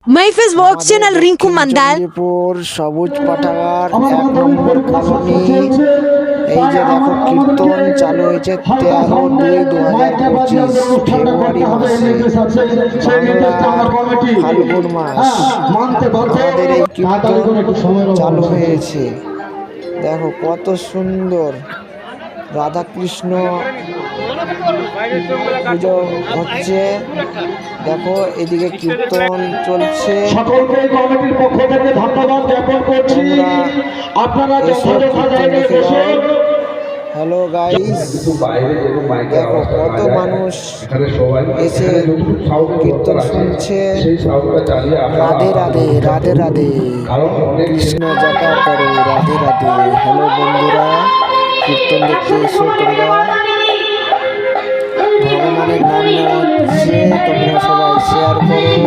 মাইফেস work channel Rinku মান্দাল সবুজ পাঠাগার 1 নম্বর colony. এই যে দেখো কীর্তন চালু হয়েছে 13/2/2025 ফেব্রুয়ারি মাসে, বাংলার ফাল্গুন মাস। আমাদের এই কীর্তন চালু হয়েছে, দেখো কত সুন্দর। রাধাকৃষ্ণ পুজো হচ্ছে, দেখো এদিকে কীর্তন চলছে। সকলকে কমিটির পক্ষ থেকে ধন্যবাদ জ্ঞাপন করছি। আপনারা যথাযথভাবে বসুন। হ্যালো গাইস, দেখো কত মানুষ এসে কীর্তন শুনছে। রাধে রাধে রাধে রাধে, কৃষ্ণ জটা করো রাধে রাধে। হ্যালো বন্ধুরা, কীর্তন দেখতে এসো তোমরা। ভগবানের নাম নেওয়া হচ্ছে, তোমরা সবাই শেয়ার করো।